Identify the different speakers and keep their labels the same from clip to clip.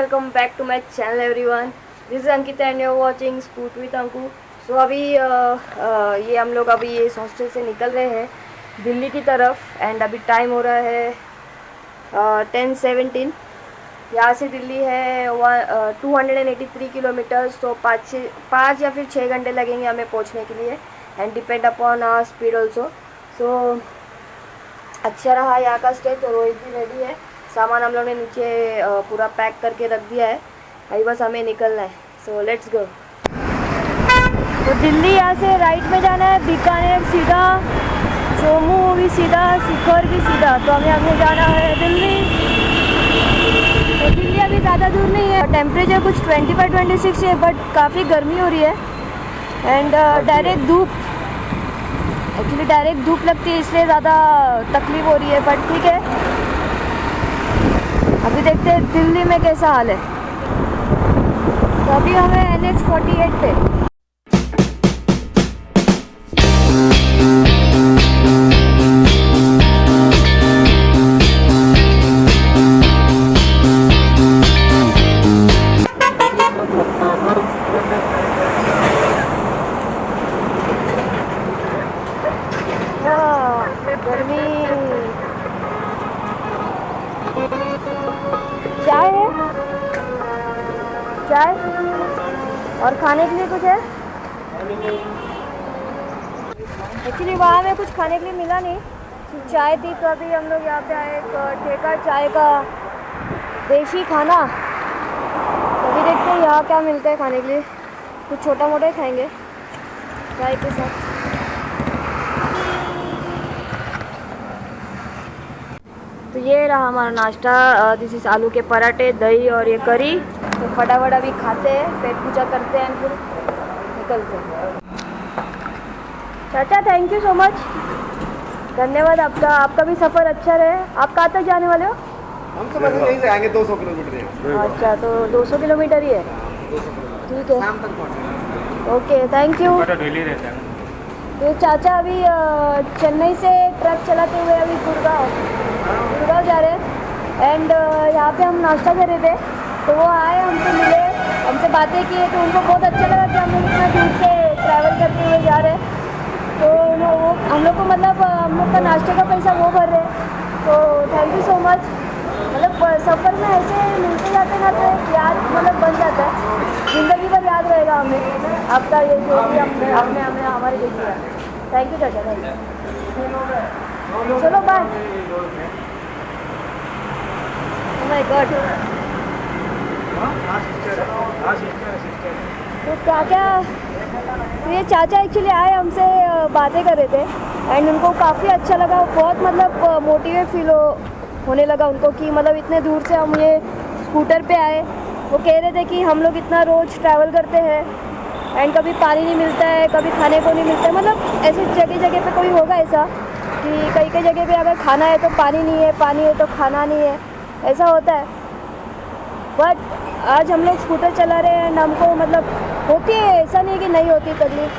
Speaker 1: Welcome back to my channel everyone. This is Ankita and you are watching scoot with Anku. सो अभी ये हम लोग अभी इस हॉस्टल से निकल रहे हैं दिल्ली की तरफ एंड अभी टाइम हो रहा है 10:17। यहाँ से दिल्ली है 283 किलोमीटर्स। तो 5 या फिर 6 घंटे लगेंगे हमें पहुँचने के लिए and depend upon our speed also. So अच्छा रहा यहाँ का स्टे। तो रोहित भी रेडी है, सामान हम लोग ने नीचे पूरा पैक करके रख दिया है, अभी बस हमें निकलना है। So let's go. तो दिल्ली यहाँ से राइट में जाना है, बीकानेर सीधा, जम्मू भी सीधा, सीकर भी सीधा। तो हमें आगे जाना है दिल्ली। तो दिल्ली अभी ज़्यादा दूर नहीं है, टेम्परेचर कुछ 25-26 है, बट काफ़ी गर्मी हो रही है एंड डायरेक्ट धूप लगती है, इसलिए ज़्यादा तकलीफ हो रही है, बट ठीक है। अभी देखते हैं दिल्ली में कैसा हाल है। तो अभी हमें NH-48 पे गर्मी। चाय है, चाय और खाने के लिए कुछ है। एक्चुअली वहाँ में कुछ खाने के लिए मिला नहीं, चाय थी। तो अभी हम लोग यहाँ पे आए एक ठेका चाय का, देसी खाना। अभी देखते हैं यहाँ क्या मिलता है खाने के लिए, कुछ छोटा मोटा ही खाएंगे चाय के साथ। तो ये रहा हमारा नाश्ता। दिस इज़ आलू के पराठे, दही और ये करी। तो फटाफट अभी खाते हैं, पेट पूजा करते हैं, फिर निकलते हैं। चाचा थैंक यू सो मच, धन्यवाद आपका। आपका भी सफ़र अच्छा रहे। आप कहाँ तक जाने वाले हो?
Speaker 2: हम तो बस यहीं से आएंगे, 200 किलोमीटर है।
Speaker 1: अच्छा, तो 200 किलोमीटर ही है, ठीक है,
Speaker 2: शाम तक पहुँचेंगे।
Speaker 1: Okay thank you.
Speaker 2: डेली रहता है।
Speaker 1: तो चाचा अभी चेन्नई से ट्रक चलाते हुए अभी गुड़गांव जा रहे हैं एंड यहाँ पे हम नाश्ता कर रहे थे। तो वो आए, हमसे मिले, हमसे बातें किए, तो उनको बहुत अच्छा लगा कि हम लोग इतना दूर से ट्रैवल करते हुए जा रहे हैं। तो वो हम लोग को मतलब हम लोग का नाश्ते का पैसा वो भर रहे हैं। तो थैंक यू सो मच। मतलब सफ़र में ऐसे मिलते जाते ना तो एक याद मतलब बन जाता है, ज़िंदगी भर याद रहेगा हमें आपका ये जो भी आपने हमें हमारे लिए किया। थैंक यू चाचा, थैंक यू। चलो बाय। Oh my God. तो क्या तो ये चाचा एक्चुअली आए, हमसे बातें कर रहे थे एंड उनको काफ़ी अच्छा लगा, बहुत मतलब मोटिवेट फील होने लगा उनको कि मतलब इतने दूर से हम ये स्कूटर पे आए। वो कह रहे थे कि हम लोग इतना रोज़ ट्रैवल करते हैं एंड कभी पानी नहीं मिलता है, कभी खाने को नहीं मिलता है। मतलब ऐसे जगह जगह पे कोई होगा ऐसा कि कई कई जगह पे अगर खाना है तो पानी नहीं है, पानी है तो खाना नहीं है, ऐसा होता है। बट आज हम लोग स्कूटर चला रहे हैं एंड हमको मतलब होती है, ऐसा नहीं कि नहीं होती तकलीफ,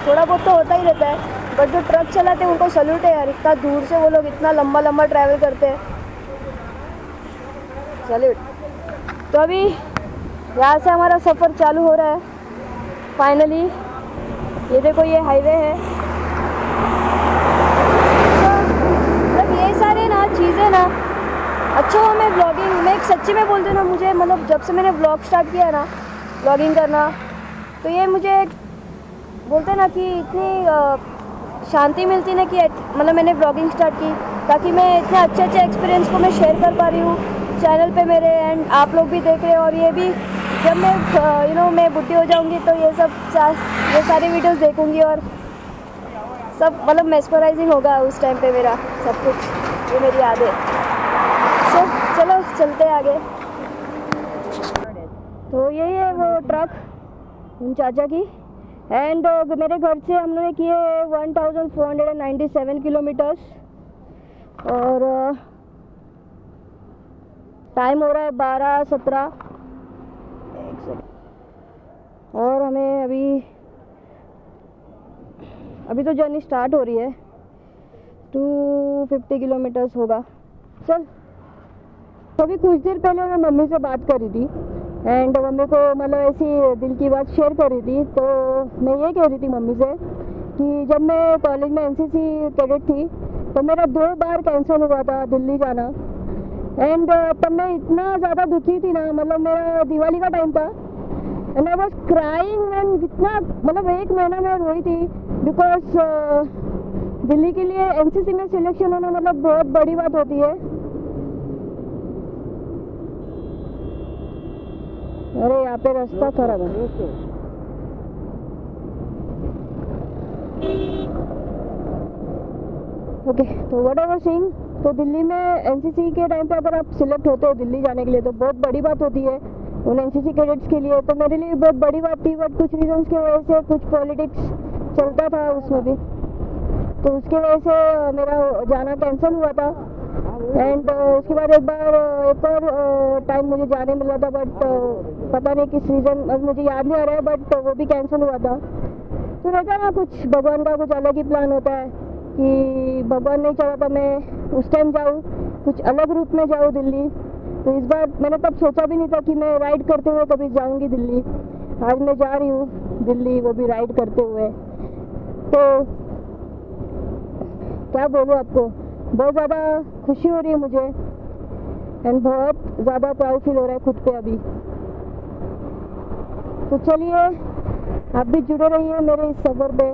Speaker 1: थोड़ा बहुत तो होता ही रहता है। बट जो ट्रक चलाते हैं उनको सल्यूट है यार, इतना दूर से वो लोग इतना लंबा ट्रैवल करते हैं, सल्यूट। तो अभी यहाँ से हमारा सफ़र चालू हो रहा है फाइनली। ये देखो ये हाईवे है। मतलब ये सारे ना चीज़ें ना अच्छा हो। मैं ब्लॉगिंग में एक सच्ची में बोलती हूँ ना, मुझे मतलब जब से मैंने ब्लॉग स्टार्ट किया ना, ब्लॉगिंग करना, तो ये मुझे बोलते हैं ना कि इतनी शांति मिलती ना कि मतलब मैंने ब्लॉगिंग स्टार्ट की ताकि मैं इतने अच्छे एक्सपीरियंस को मैं शेयर कर पा रही हूँ चैनल पे मेरे, एंड आप लोग भी देख रहे हैं। और ये भी जब मैं मैं बुढ़ी हो जाऊँगी तो ये सारी वीडियोस देखूँगी और सब मतलब मेस्मराइजिंग होगा उस टाइम पे मेरा सब कुछ, ये मेरी यादें। तो चलो चलते हैं आगे। तो यही है वो ट्रक उन चाचा की एंड मेरे घर से हम लोग ने किए 1497 किलोमीटर्स और टाइम हो रहा है 12:17। और हमें अभी तो जर्नी स्टार्ट हो रही है, 250 किलोमीटर्स होगा। चल अभी कुछ देर पहले मैं मम्मी से बात करी थी एंड मम्मी को मतलब ऐसी दिल की बात शेयर करी थी। तो मैं ये कह रही थी मम्मी से कि जब मैं कॉलेज में एनसीसी कैडेट थी तो मेरा 2 बार कैंसिल हुआ था दिल्ली जाना। एंड तब मैं इतना ज़्यादा दुखी थी ना, मतलब मेरा दिवाली का टाइम था and I was crying and इतना मतलब 1 महीना मैं रोई थी बिकॉज दिल्ली के लिए एनसीसी में सिलेक्शन होना मतलब बहुत बड़ी बात होती है। अरे यहाँ पे रास्ता खराब है। ओके, तो व्हाट आई वाज सेइंग, तो दिल्ली में एनसीसी के टाइम पे अगर आप सिलेक्ट होते हो दिल्ली जाने के लिए तो बहुत बड़ी बात होती है उन एनसीसी कैडेट्स के लिए। तो मेरे लिए बहुत बड़ी बात थी, बट कुछ रीजंस की वजह से कुछ पॉलिटिक्स चलता था उसमें भी, तो उसके वजह से मेरा जाना कैंसिल हुआ था। एंड उसके बाद एक और टाइम मुझे जाने मिला था, बट पता नहीं किस रीज़न, अब मुझे याद नहीं आ रहा है, बट वो भी कैंसिल हुआ था। तो रहता है ना, कुछ भगवान का कुछ अलग ही प्लान होता है कि भगवान नहीं चाहा था मैं उस टाइम जाऊँ, कुछ अलग रूप में जाऊँ दिल्ली। तो इस बार मैंने तब सोचा भी नहीं था कि मैं राइड करते हुए कभी जाऊँगी दिल्ली। आज मैं जा रही हूँ दिल्ली, वो भी राइड करते हुए। तो क्या बोलूँ आपको, बहुत ज़्यादा खुशी हो रही है मुझे एंड बहुत ज़्यादा प्राउड फील हो रहा है खुद पे अभी। तो चलिए आप भी जुड़े रहिए मेरे इस सफ़र पे।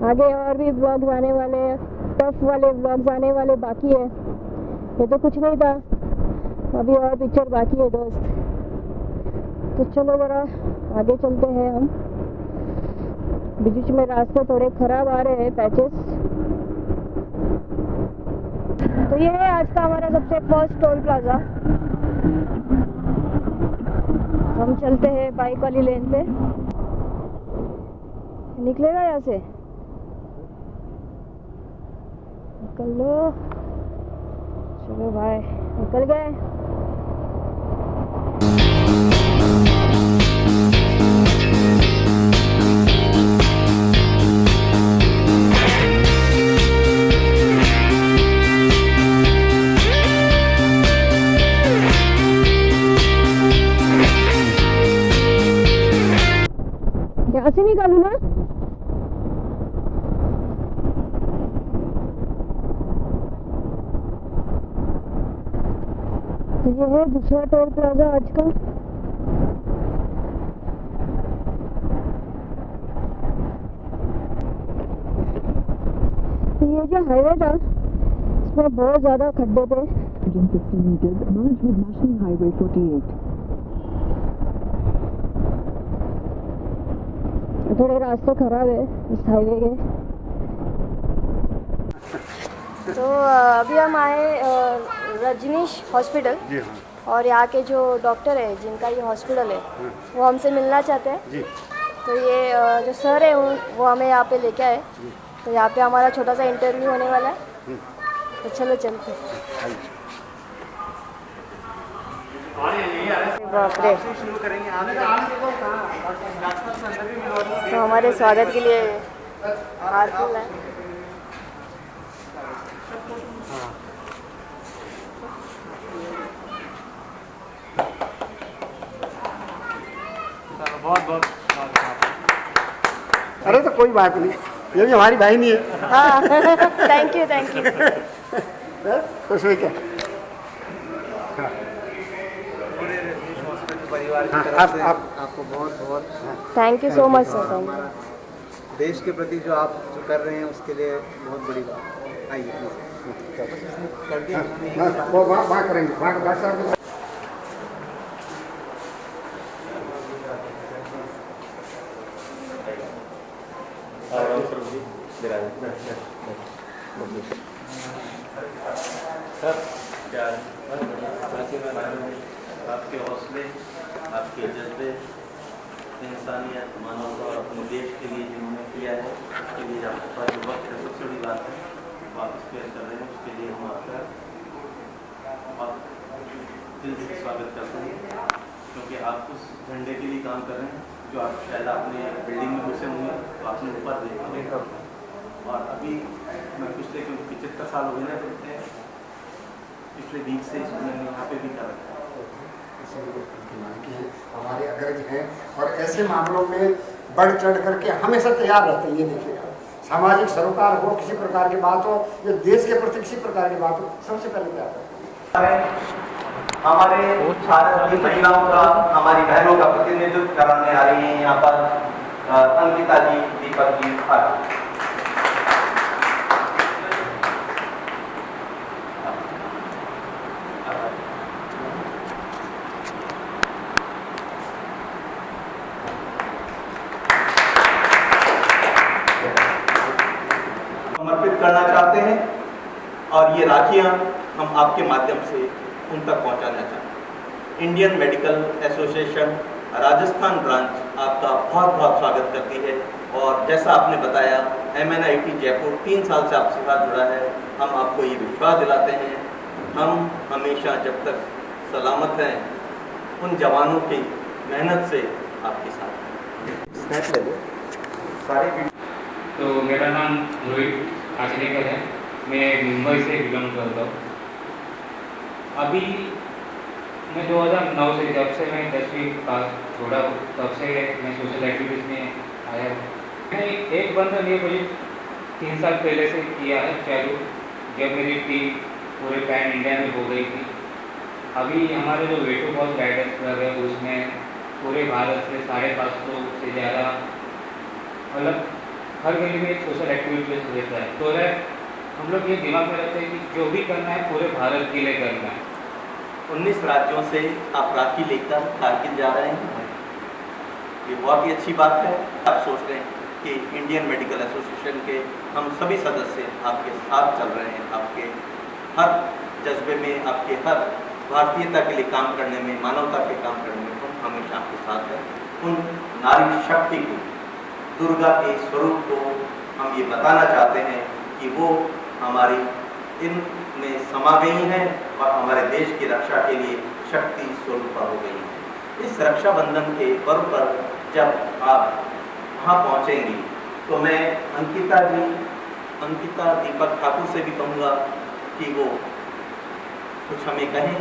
Speaker 1: आगे और भी ब्लॉग्स आने वाले हैं, टफ वाले ब्लॉग्स आने वाले बाकी है। ये तो कुछ नहीं था, अभी और पिक्चर बाकी है दोस्त। तो चलो ज़रा आगे चलते हैं हम। बीच में रास्ते थोड़े ख़राब आ रहे हैं, पैचेस। तो ये है आज का हमारा सबसे फर्स्ट टोल प्लाजा। हम चलते हैं बाइक वाली लेन पे। निकलेगा यहाँ से, निकल लो। चलो भाई, निकल गए। यहाँ से निकालू ना? तो ये है दूसरा टोल प्लाजा आज का। तो ये जो हाईवे था इसमें बहुत ज्यादा खड्डे थे।
Speaker 3: 150 meters, merge with National Highway 48.
Speaker 1: थोड़े रास्ते खराब है इस हाईवे के। तो अभी हम आए रजनीश हॉस्पिटल।
Speaker 2: जी हाँ।
Speaker 1: और यहाँ के जो डॉक्टर है जिनका ये हॉस्पिटल है वो हमसे मिलना चाहते हैं
Speaker 2: जी।
Speaker 1: तो ये जो सर है वो हमें यहाँ पे लेके आए। तो यहाँ पे हमारा छोटा सा इंटरव्यू होने वाला है। तो चलो चलते। बाप रे,
Speaker 2: शुरू करेंगे
Speaker 1: तो हमारे स्वागत के लिए हार फूल है।
Speaker 2: बहुत बहुत। अरे तो कोई बात नहीं, ये भी हमारी बहनी है।
Speaker 1: हाँ थैंक यू थैंक यू।
Speaker 2: खुश हुई क्या?
Speaker 4: परिवार की
Speaker 2: हाँ,
Speaker 4: तरफ से
Speaker 2: आप
Speaker 4: आपको बहुत बहुत
Speaker 1: thank you so much sir. Thank you.
Speaker 4: देश के प्रति जो आप जो कर रहे हैं उसके लिए बहुत बड़ी बात। आइए कर दिया उन्होंने।
Speaker 2: वो वहाँ करेंगे, वहाँ का बात साहब।
Speaker 5: आपके हौसले, आपके जज्बे, इंसानियत, मानवता और अपने देश के लिए जिन्होंने किया है उसके लिए आपका जो वक्त है सबसे बड़ी बात है वापस पेश कर रहे हैं। उसके लिए हम आपका बहुत दिल से स्वागत करते हैं, क्योंकि आप उस झंडे के लिए काम कर रहे हैं जो आप शायद आपने बिल्डिंग में घुसे होंगे तो आपने ऊपर देखा। और अभी मैं पिछले 75 साल हो गए ना पिछले वीक से स्कूल में यहाँ पे भी कर रखा है।
Speaker 2: हमारे अग्रज हैं और ऐसे मामलों में बढ़ चढ़ करके हमेशा तैयार रहते हैं। ये देखिएगा, सामाजिक सरोकार हो, किसी प्रकार की बात हो, या देश के प्रति किसी प्रकार की बात हो, सबसे पहले तैयार रहते हैं।
Speaker 5: हमारे भारत की महिलाओं का, हमारी बहनों का प्रतिनिधित्व कराने आ रही हैं यहाँ पर अंकिता जी, दीपक जी, आदि। समर्पित करना चाहते हैं और ये राखियाँ हम आपके माध्यम से उन तक पहुँचाना चाहते हैं। Indian medical association Rajasthan branch आपका बहुत बहुत स्वागत करती है और जैसा आपने बताया MNIT जयपुर 3 साल से आपके साथ जुड़ा है। हम आपको ये विश्वास दिलाते हैं, हम हमेशा जब तक सलामत हैं उन जवानों की मेहनत से आपके साथ हैं।
Speaker 6: तो मेरा नाम रोहित आचरेकर है, मैं मुंबई से बिलोंग करता हूँ। अभी मैं 2009 से, जब से मैं 10वीं पास छोड़ा तब से मैं सोशल एक्टिविटीज़ में आया हूँ। मैंने एक बंधन ये प्रोजेक्ट 3 साल पहले से किया है चालू, जब मेरी टीम पूरे पैन इंडिया में हो गई थी। अभी हमारे जो वेटो बॉस गाइडेंस क्लब है उसमें पूरे भारत से 550 से ज़्यादा मतलब हर गली में एक सोशल एक्टिविटीज रहता है। तो हम लोग ये दिमाग में रखते हैं कि जो भी करना है पूरे भारत के लिए करना है।
Speaker 5: 19 राज्यों से आप राखी लेकर कारगिल जा रहे हैं, ये बहुत ही अच्छी बात है। आप सोच रहे हैं कि इंडियन मेडिकल एसोसिएशन के हम सभी सदस्य आपके साथ चल रहे हैं, आपके हर जज्बे में, आपके हर भारतीयता के लिए काम करने में, मानवता के काम करने में हम हमेशा आपके साथ हैं। उन नारी शक्ति को, दुर्गा के स्वरूप को हम ये बताना चाहते हैं कि वो हमारी इनमें समा गई हैं और हमारे देश की रक्षा के लिए शक्ति स्वरूप हो गई हैं। इस रक्षाबंधन के पर्व पर जब आप वहाँ पहुँचेंगी तो मैं अंकिता दीपक ठाकुर से भी कहूँगा कि वो कुछ हमें कहें।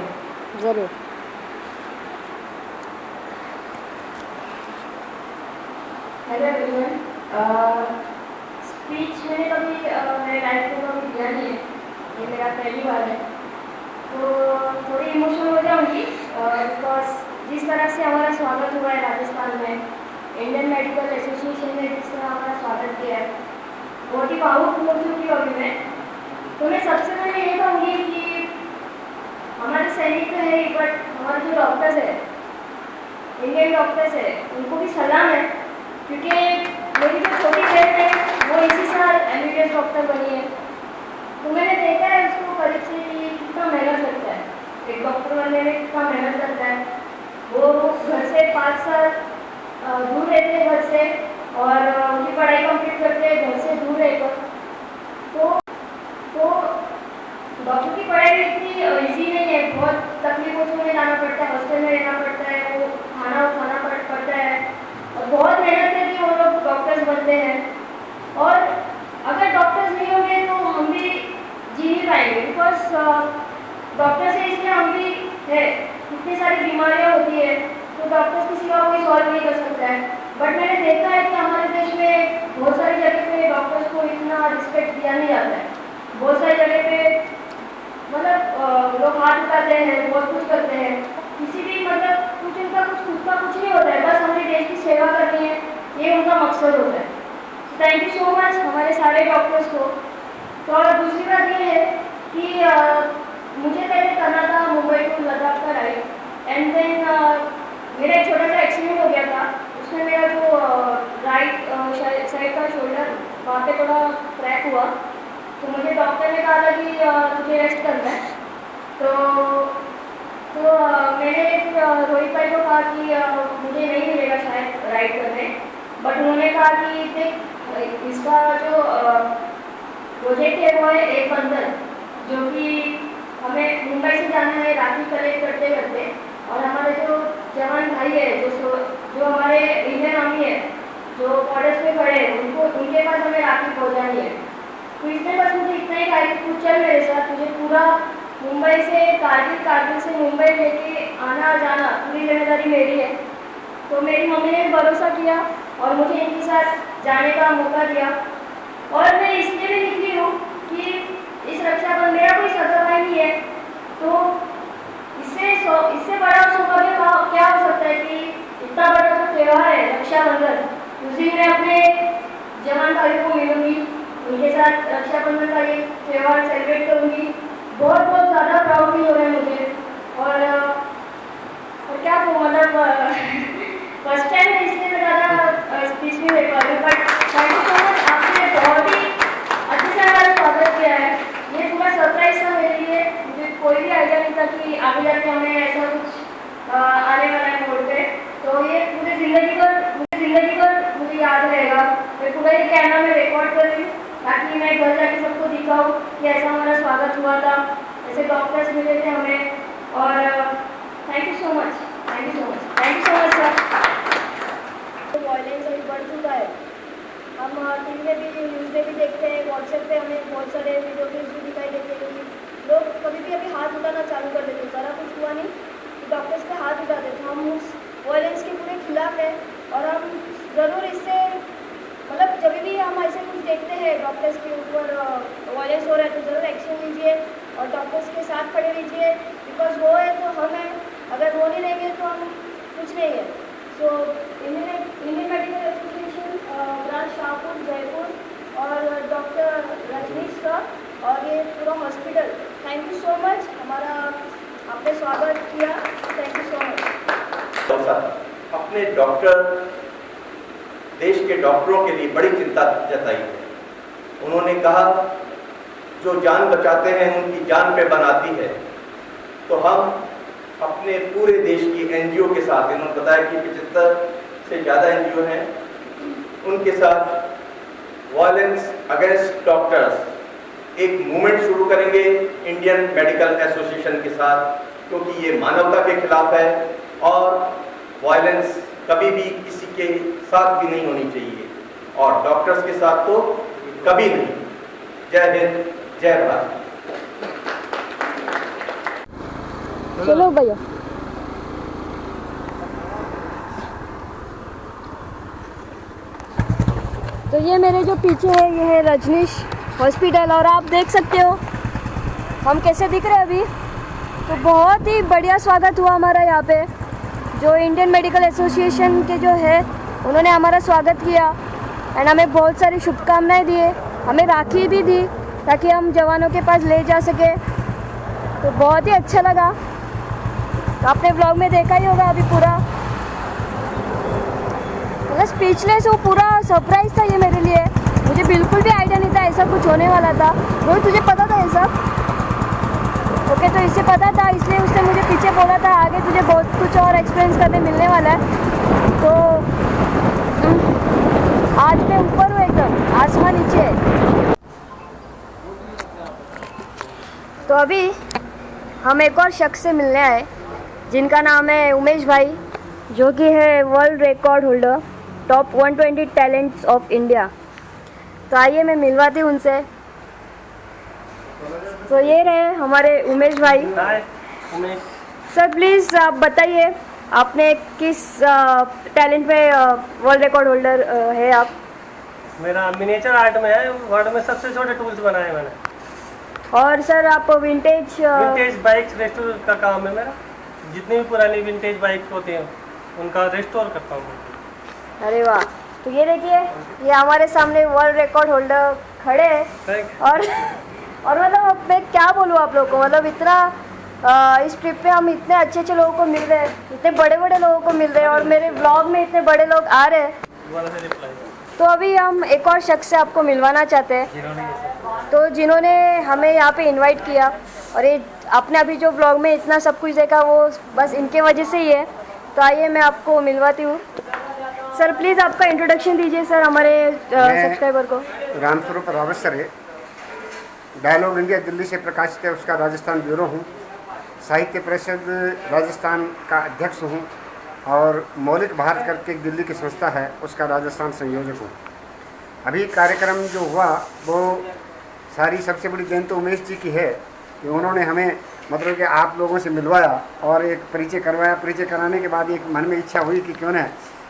Speaker 1: ज़रूर।
Speaker 7: हेलो एवरीवन, स्पीच मैंने कभी मेरे लाइफ में कभी दिया नहीं है, ये मेरा पहली बार है, तो थोड़ी इमोशनल हो जाऊँगी बिकॉज जिस तरह से हमारा स्वागत हुआ है राजस्थान में, इंडियन मेडिकल एसोसिएशन ने जिस तरह हमारा स्वागत किया है, बहुत ही भावुक हो चुकी हूँ अभी मैं। तो मैं सबसे पहले ये कहूँगी कि हमारे सैनिक तो है, बट हमारे जो डॉक्टर्स है, इंडियन डॉक्टर्स है, उनको भी सलाम है, क्योंकि मेरी जो छोटी बहन है वो इसी साल MBBS डॉक्टर बनी है। तो मैंने देखा है उसको करीब से कितना मेहनत लगता है, एक डॉक्टर बनने में कितना मेहनत लगता है। वो घर से 5 साल दूर रहते हैं घर से, और उनकी पढ़ाई कंप्लीट करते हैं घर से दूर रहकर। तो डॉक्टर की पढ़ाई भी इतनी ईजी नहीं है, बहुत तकलीफों से जाना पड़ता है, हॉस्टल में रहना पड़ता है, वो खाना पड़ता है, और बहुत मेहनत करके वो लोग डॉक्टर्स बनते हैं। और अगर डॉक्टर्स नहीं होंगे तो हम भी जी नहीं पाएंगे, बिकॉज डॉक्टर से इसलिए हम भी है, इतनी सारी बीमारियां होती है तो डॉक्टर्स किसी का कोई सॉल्व नहीं कर सकता है। बट मैंने देखा है कि हमारे देश में बहुत सारी जगह पे डॉक्टर्स को इतना रिस्पेक्ट दिया नहीं जाता है। बहुत सारी जगह पे मतलब लोग हाथ उठाते हैं, बहुत कुछ करते हैं, किसी भी मतलब कुछ इनका खुद का कुछ नहीं होता है, बस हमें देश की सेवा करनी है, ये उनका मकसद होता है। थैंक यू सो मच हमारे सारे डॉक्टर्स को। तो और दूसरी बात ये है कि मुझे पहले करना था मुंबई टू लद्दाख का राइड, एंड देन मेरा एक छोटा सा एक्सीडेंट हो गया था, उसमें मेरा जो राइट साइड का शोल्डर वहाँ पे थोड़ा क्रैक हुआ। तो मुझे डॉक्टर ने कहा था कि तुझे रेस्ट करना है। तो मैंने रोहित भाई को कहा कि मुझे नहीं मिलेगा शायद राइड करने, बट उन्होंने कहा कि देख इसका जो प्रोजेक्ट है वो है एक बंधन, जो कि हमें मुंबई से जाना है राखी कलेक्ट करते करते, और हमारे जो जवान भाई है, जो हमारे इंडियन आर्मी है, जो बॉर्डर्स पे खड़े हैं, उनके पास हमें राखी पहुँचानी है। तो इसमें बस मुझे इतना ही कहा कि तू चल मेरे साथ, तुझे पूरा मुंबई से कारगिल से मुंबई लेके आना जाना पूरी जिम्मेदारी मेरी है। तो मेरी मम्मी ने भरोसा किया और मुझे इनके साथ जाने का मौका दिया। और मैं इसलिए भी निकली हूँ कि इस रक्षाबंधन मेरा कोई सगा भाई नहीं है, तो इससे बड़ा सौभाग्य क्या हो सकता है कि इतना बड़ा जो त्यौहार है रक्षाबंधन, उस दिन मैं अपने जवान भाइयों को मिलूंगी, उनके साथ रक्षाबंधन का ये त्यौहार सेलिब्रेट करूंगी। बहुत ज़्यादा प्राउड फील हो रहा है मुझे। और क्या कहूँ, मतलब फर्स्ट टाइम है इसलिए मैं ज़्यादा स्पीच नहीं दे पा रही हूँ, but thank you so much. आपने बहुत ही अच्छे से हमारा स्वागत किया है। ये पूरा सरप्राइज था मेरे लिए, मुझे कोई भी आइडिया नहीं था कि आगे जाके हमें ऐसा कुछ आने वाला है मोड़ पे। तो ये पूरी ज़िंदगी पर मुझे याद रहेगा। मैं पूरा ये कैमरा में रिकॉर्ड कर रही हूँ ताकि मैं घर जाके सबको दिखाऊँ कि ऐसा हमारा स्वागत हुआ था, ऐसे डॉक्टर्स मिले थे हमें। और thank you so much sir. तो वायलेंस अभी बढ़ चुका है। हम टीवी में भी, न्यूज़ में भी देखते हैं, व्हाट्सएप पे हमें बहुत सारे वीडियो क्लिप्स भी दिखाई देते हैं कि लोग कभी भी अभी हाथ उठाना चालू कर देते हैं। ज़रा कुछ हुआ नहीं कि डॉक्टर्स पे हाथ उठाते थे। हम उस वायलेंस के पूरे खिलाफ हैं और हम ज़रूर इससे, मतलब जब भी हम ऐसे कुछ देखते हैं डॉक्टर्स के ऊपर वायलेंस हो रहा है तो ज़रूर एक्शन लीजिए और डॉक्टर्स के साथ खड़े रहिए, बिकॉज वो है तो हम हैं, अगर वो नहीं रहेंगे तो हम कुछ नहीं है। So Indian medical association branch Shahpur Jaipur और डॉक्टर रजनीश सर और ये पूरा hospital, thank you so much. हमारा आपने स्वागत किया, थैंक यू सो मच।
Speaker 5: अपने डॉक्टर, देश के डॉक्टरों के लिए बड़ी चिंता जताई है। उन्होंने कहा जो जान बचाते हैं उनकी जान पे बनाती है। तो हम अपने पूरे देश की एनजीओ के साथ, इन्होंने बताया कि 75 से ज़्यादा एनजीओ हैं, उनके साथ वायलेंस अगेंस्ट डॉक्टर्स एक मूवमेंट शुरू करेंगे इंडियन मेडिकल एसोसिएशन के साथ, क्योंकि ये मानवता के खिलाफ है और वायलेंस कभी भी किसी के साथ भी नहीं होनी चाहिए और डॉक्टर्स के साथ तो कभी नहीं। जय हिंद, जय भारत।
Speaker 1: चलो भैया। तो ये मेरे जो पीछे है ये है रजनीश हॉस्पिटल और आप देख सकते हो हम कैसे दिख रहे हैं अभी। तो बहुत ही बढ़िया स्वागत हुआ हमारा यहाँ पे। जो इंडियन मेडिकल एसोसिएशन के जो है उन्होंने हमारा स्वागत किया एंड हमें बहुत सारी शुभकामनाएं दिए, हमें राखी भी दी ताकि हम जवानों के पास ले जा सके। तो बहुत ही अच्छा लगा। तो आपने ब्लॉग में देखा ही होगा अभी पूरा, मतलब स्पीचलेस, वो पूरा सरप्राइज था ये मेरे लिए। मुझे बिल्कुल भी आइडिया नहीं था ऐसा कुछ होने वाला था। रोहित तुझे पता था ये सब? ओके, तो इससे पता था इसलिए उसने मुझे पीछे बोला था आगे तुझे बहुत कुछ और एक्सपीरियंस करने मिलने वाला है। तो आज मैं ऊपर हूँ, एकदम आसमान नीचे है। तो अभी हम एक और शख्स से मिलने आए जिनका नाम है उमेश भाई, जो कि है world record holder, top 120 talents of India. तो आइए मैं मिलवाती हूँ उनसे। तो ये रहे हमारे उमेश भाई।
Speaker 8: उमेश
Speaker 1: सर प्लीज़ आप बताइए आपने किस टैलेंट में वर्ल्ड रिकॉर्ड होल्डर है आप?
Speaker 8: मेरा मिनिएचर आर्ट में है, वर्ल्ड में सबसे छोटे टूल्स बनाए मैंने।
Speaker 1: और सर आप विंटेज
Speaker 8: बाइक्स रेस्टोर का काम है मेरा। जितनी भी पुरानी विंटेज बाइक होती हैं उनका रेस्टोर करता हूँ।
Speaker 1: अरे वाह। तो ये देखिए ये हमारे सामने वर्ल्ड रिकॉर्ड होल्डर खड़े हैं और मतलब अब मैं क्या बोलूँ आप लोगों को, मतलब इतना इस ट्रिप पे हम इतने अच्छे अच्छे लोगों को मिल रहे हैं, इतने बड़े बड़े लोगों को मिल रहे हैं और मेरे ब्लॉग में इतने बड़े लोग आ रहे हैं। तो अभी हम एक और शख्स से आपको मिलवाना चाहते हैं, तो जिन्होंने हमें यहाँ पे इनवाइट किया और ये आपने अभी जो ब्लॉग में इतना सब कुछ देखा वो बस इनके वजह से ही है। तो आइए मैं आपको मिलवाती हूँ। सर प्लीज़ आपका इंट्रोडक्शन दीजिए सर हमारे सब्सक्राइबर को।
Speaker 2: रामस्वरूप रावसरे, डायलॉग इंडिया दिल्ली से प्रकाशित है, उसका राजस्थान ब्यूरो हूँ। साहित्य परिषद राजस्थान का अध्यक्ष हूँ और मौलिक भारत करके एक दिल्ली की संस्था है उसका राजस्थान संयोजक हूँ। अभी कार्यक्रम जो हुआ वो सारी सबसे बड़ी देन तो उमेश जी की है कि उन्होंने हमें मतलब कि आप लोगों से मिलवाया और एक परिचय करवाया। परिचय कराने के बाद एक मन में इच्छा हुई कि क्यों ना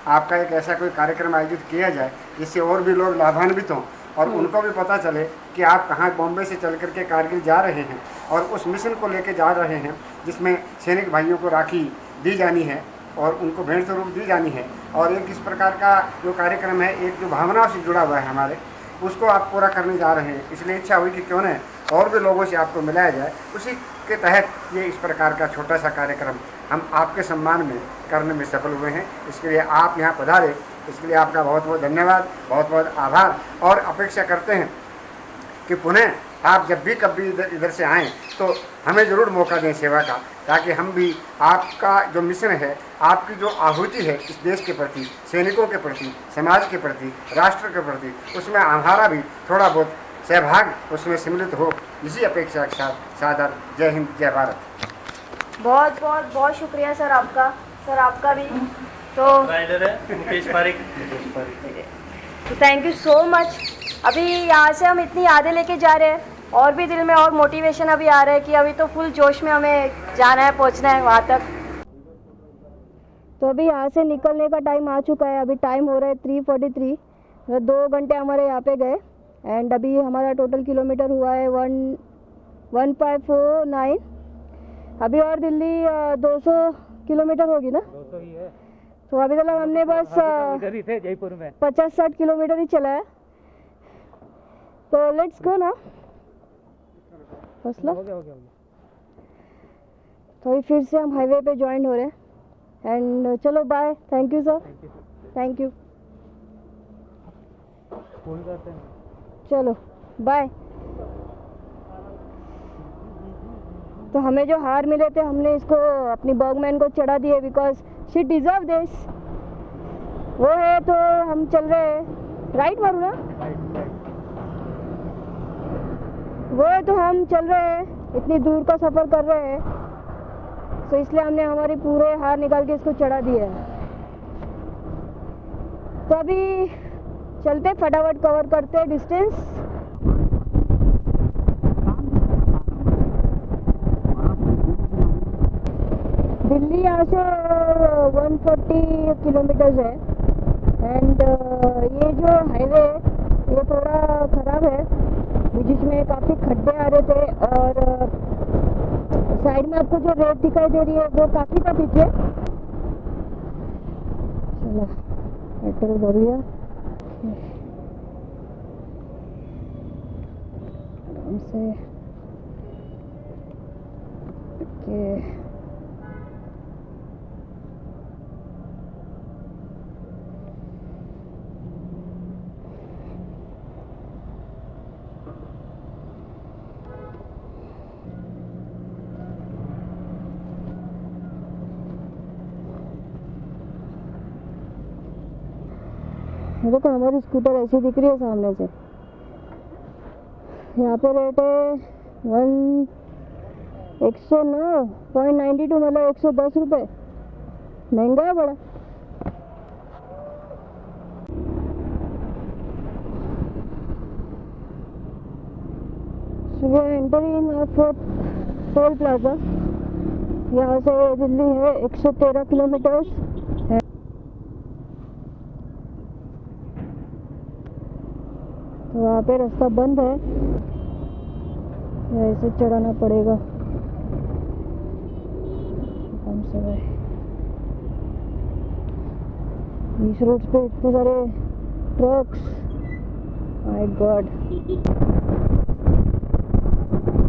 Speaker 2: आपका एक ऐसा कोई कार्यक्रम आयोजित किया जाए जिससे और भी लोग लाभान्वित हों और उनको भी पता चले कि आप कहाँ बॉम्बे से चल करके कारगिल जा रहे हैं और उस मिशन को लेके जा रहे हैं जिसमें सैनिक भाइयों को राखी दी जानी है और उनको भेंट स्वरूप दी जानी है। और एक इस प्रकार का जो कार्यक्रम है, एक जो भावनाओं से जुड़ा हुआ है हमारे, उसको आप पूरा करने जा रहे हैं। इसलिए इच्छा हुई कि क्यों न और भी लोगों से आपको मिलाया जाए। उसी के तहत ये इस प्रकार का छोटा सा कार्यक्रम हम आपके सम्मान में करने में सफल हुए हैं। इसके लिए आप यहाँ पधारे, इसके लिए आपका बहुत बहुत धन्यवाद, बहुत बहुत आभार। और अपेक्षा करते हैं कि पुनः आप जब भी कभी इधर से आएँ तो हमें ज़रूर मौका दें सेवा का, ताकि हम भी आपका जो मिशन है, आपकी जो आहुति है इस देश के प्रति, सैनिकों के प्रति, समाज के प्रति, राष्ट्र के प्रति, उसमें हमारा भी थोड़ा बहुत सहभाग उसमें सम्मिलित हो, इसी अपेक्षा के साथ सादर जय हिंद, जय भारत।
Speaker 1: बहुत बहुत बहुत शुक्रिया सर आपका, सर आपका भी। तो
Speaker 8: राइडर है मुकेश पारिक।
Speaker 1: तो थैंक यू सो मच। अभी यहाँ से हम इतनी यादें लेके जा रहे हैं और भी दिल में और मोटिवेशन अभी आ रहा है कि अभी तो फुल जोश में हमें जाना है, पहुँचना है वहाँ तक। तो अभी यहाँ से निकलने का टाइम आ चुका है। अभी टाइम हो रहा है 3:43। 2 घंटे हमारे यहाँ पे गए एंड अभी हमारा टोटल किलोमीटर हुआ है 1549। अभी और दिल्ली 200 किलोमीटर होगी ना?
Speaker 6: 200 ही है।
Speaker 1: तो अभी तक हमने बस
Speaker 6: इधर ही थे जयपुर में
Speaker 1: 50-60 किलोमीटर ही चला है। तो लेट्स गो ना फसला।
Speaker 6: हो गया।
Speaker 1: तो अभी फिर से हम हाईवे पे ज्वाइन हो रहे हैं एंड चलो bye. Thank you sir, thank you.
Speaker 6: Phone करते हैं।
Speaker 1: चलो बाय। तो हमें जो हार मिले थे हमने इसको अपनी बर्गमैन को चढ़ा दिए बिकॉज शी डिजर्व दिस। वो है तो हम चल रहे हैं राइट मारू ना, वो है तो हम चल रहे हैं, इतनी दूर का सफ़र कर रहे हैं, तो इसलिए हमने हमारी पूरे हार निकाल के इसको चढ़ा दिया है। तो अभी चलते फटाफट कवर करते हैं डिस्टेंस। दिल्ली यहाँ से 140 किलोमीटर्स है एंड ये जो हाईवे ये थोड़ा ख़राब है, बीच में काफ़ी खड्डे आ रहे थे और साइड में आपको जो रेत दिखाई दे रही है वो काफ़ी था पीछे। चलो पेट्रोल भरिए आराम से। ओके देखो हमारी स्कूटर ऐसी दिख रही है सामने से। यहाँ पे रेट है 109.92 मतलब 110 रुपये। महंगा है बड़ा। So we are entering toll plaza. यहाँ से दिल्ली है 113 किलोमीटर। वहाँ पे रास्ता बंद है, ऐसे चढ़ाना पड़ेगा कम से कम। इस रोड पे इतने सारे ट्रक्स, माय गॉड।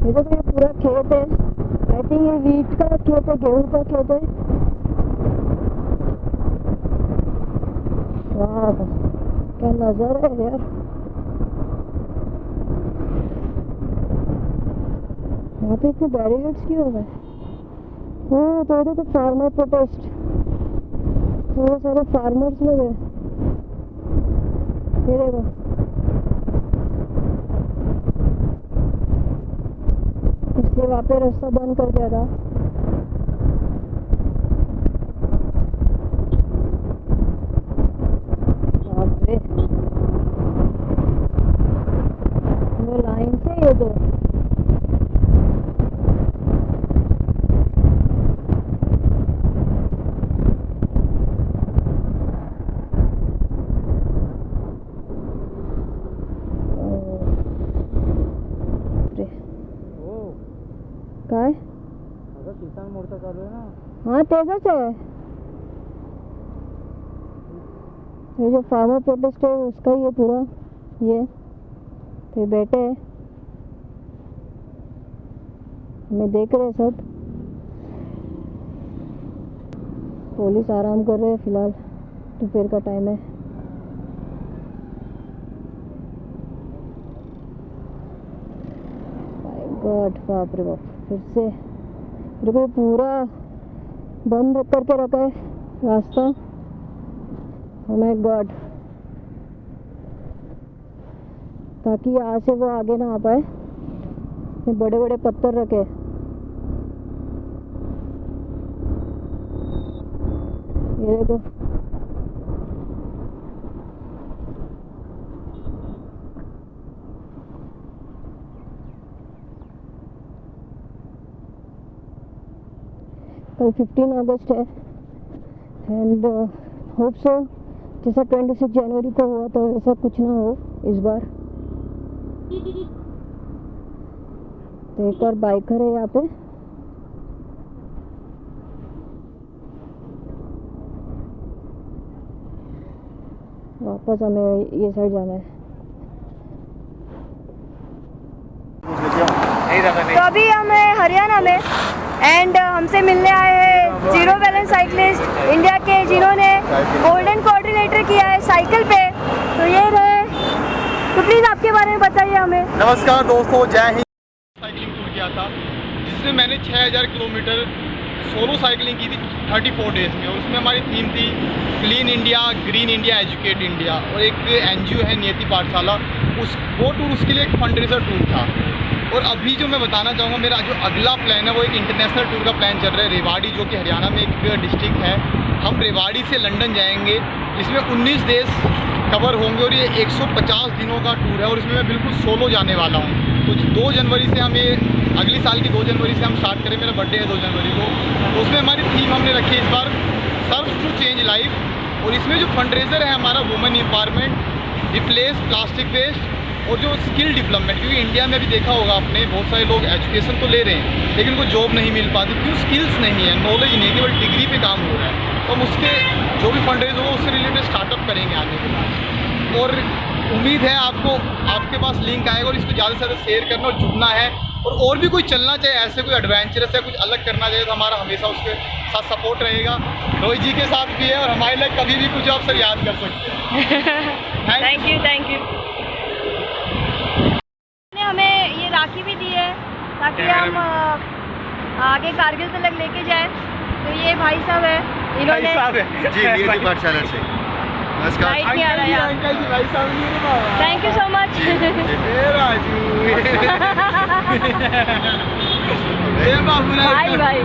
Speaker 1: ये तो ये पूरा खेत है, आई थिंक ये वीट का खेत है, गेहूं का खेत है। वाह क्या नज़ारा है यार। यहाँ पे इतने बैरिकेड्स क्यों हो गए? हाँ तो देखो फार्मर प्रोटेस्ट, तो ये सारे फार्मर्स लोग हैं। ये देखो इसलिए वहाँ पे रास्ता बंद कर दिया था। लाइन से ये दो
Speaker 4: मोर्चा चालू है ना।
Speaker 1: हाँ तेजा से है। ये जो फार्मर प्रोटेस्ट है उसका ही है पूरा ये, तो बैठे हैं हमें देख रहे हैं सब। पुलिस आराम कर रहे हैं फिलहाल, दोपहर का टाइम है। माय गॉड, बाप रे बाप, फिर से मेरे को पूरा बंद करके रखा है रास्ता। ओह माय गॉड, ताकि यहाँ से वो आगे ना आ पाए। बड़े बड़े पत्थर रखे, ये देखो। कल 15 अगस्त है एंड होप सो जैसा 26 जनवरी को हुआ तो ऐसा कुछ ना हो इस बार। तो एक और बाइकर है यहाँ पे। वापस हमें ये साइड जाना है। तो अभी हम हैं हरियाणा में एंड हमसे मिलने आए हैं जीरो बैलेंस साइकिलिस्ट इंडिया के, जिन्होंने गोल्डन कोऑर्डिनेटर किया है साइकिल पे। तो ये रहे, तो प्लीज़ आपके बारे में बताइए हमें।
Speaker 9: नमस्कार दोस्तों, जय हिंद। साइकिलिंग टूर किया था जिसमें मैंने 6000 किलोमीटर सोलो साइकिलिंग की थी 34 डेज में, और उसमें हमारी थीम थी clean India, green India, educate India. और एक NGO है नियति पाठशाला, वो टूर उसके लिए एक फंडरेजर टूर था। और अभी जो मैं बताना चाहूँगा, मेरा जो अगला प्लान है वो एक इंटरनेशनल टूर का प्लान चल रहा है। रेवाड़ी जो कि हरियाणा में एक डिस्ट्रिक्ट है, हम रेवाड़ी से लंदन जाएंगे, जिसमें 19 देश कवर होंगे और ये 150 दिनों का टूर है। और इसमें मैं बिल्कुल सोलो जाने वाला हूँ। तो 2 जनवरी से हम ये अगली साल की 2 जनवरी से हम स्टार्ट करें, मेरा बर्थडे है 2 जनवरी को। तो उसमें हमारी थीम हमने रखी है इस बार सर्व टू चेंज लाइफ। और इसमें जो फंडरेजर है हमारा women empowerment, replace plastic waste और जो स्किल डेवलपमेंट। क्योंकि इंडिया में अभी देखा होगा आपने, बहुत सारे लोग एजुकेशन तो ले रहे हैं लेकिन उनको जॉब नहीं मिल पाती, क्यों? स्किल्स नहीं है, नॉलेज नहीं, केवल डिग्री पे काम हो रहा है। तो हम उसके जो भी फंडरेजर होगा उससे रिलेटेड स्टार्टअप करेंगे आने के बाद। और उम्मीद है आपको, आपके पास लिंक आएगा और इसको ज़्यादा से ज़्यादा शेयर करना और जुड़ना है। और भी कोई चलना चाहे, ऐसे कोई एडवेंचरस है, कुछ अलग करना चाहे, तो हमारा हमेशा उसके साथ सपोर्ट रहेगा। रोहित जी के साथ भी है और हमारे लिए कभी भी कुछ आप सर याद कर सकते हैं।
Speaker 1: Thank you. हमें ये राखी भी दी है ताकि हम आगे कारगिल तक लेके जाए। तो ये भाई साहब है, इन्होंने
Speaker 9: जी नियति पाठशाला से। नमस्कार।
Speaker 1: लाइट नहीं आ रहा यार। Thank you so much. भाई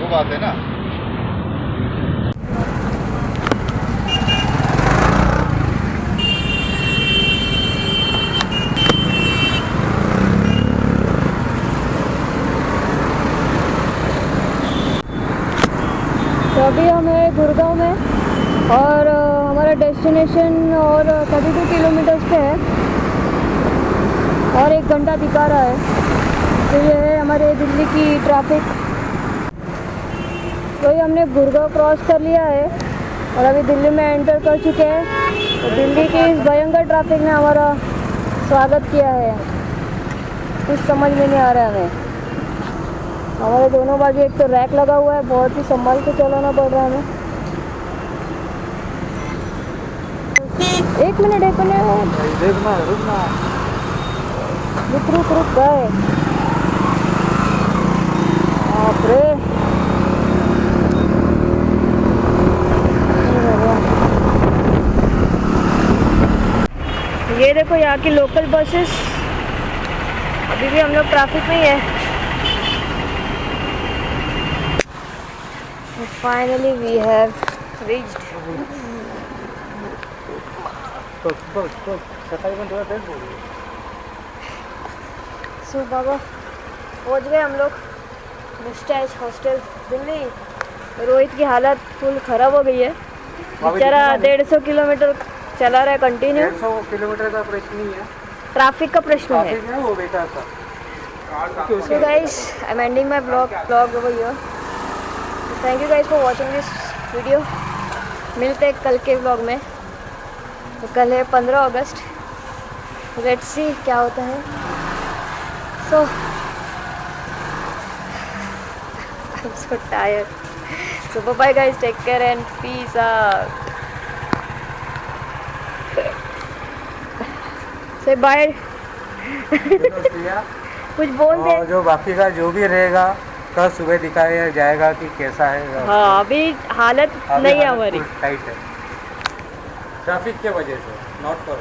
Speaker 9: वो बात है ना।
Speaker 1: तो अभी हम हैं गुड़गांव में और हमारा डेस्टिनेशन और 32 किलोमीटर्स पे है और 1 घंटा दिखा रहा है। तो ये है हमारे दिल्ली की ट्रैफिक। तो ये हमने गुड़गांव क्रॉस कर लिया है और अभी दिल्ली में एंटर कर चुके हैं। तो दिल्ली की इस भयंकर ट्रैफिक ने हमारा स्वागत किया है। कुछ समझ में नहीं आ रहा है हमें। हमारे दोनों बाजू एक तो रैक लगा हुआ है, बहुत ही संभाल के चलाना पड़ रहा है हमें। 1 मिनट
Speaker 4: रुकना
Speaker 1: रुक गए। बाप रे, ये देखो यहाँ की लोकल बसेस। अभी भी हम लोग ट्रैफिक में ही है। Finally we have reached. So बाबा पहुँच गए हम लोग मुस्टैच हॉस्टल दिल्ली। रोहित की हालत फुल ख़राब हो गई है बेचारा। 150 किलोमीटर चला रहा है कंटिन्यू।
Speaker 4: 150 किलोमीटर का प्रश्न नहीं है,
Speaker 1: ट्रैफिक का प्रश्न है।
Speaker 4: ट्रैफिक है वो बेकार था।
Speaker 1: So guys, I'm ending my vlog over here. So thank you guys for watching this video. मिलते हैं कल के vlog में। तो कल है 15 अगस्त। Let's see क्या होता है। So I'm so tired. So bye bye guys, take care and peace out. Say bye. कुछ बोल दे।
Speaker 4: और जो बाकी का जो भी रहेगा कल सुबह दिखाया जाएगा कि कैसा है।
Speaker 1: हाँ अभी हालत नहीं है हमारी।
Speaker 4: टाइट है ट्रैफिक के वजह से, नॉट फॉर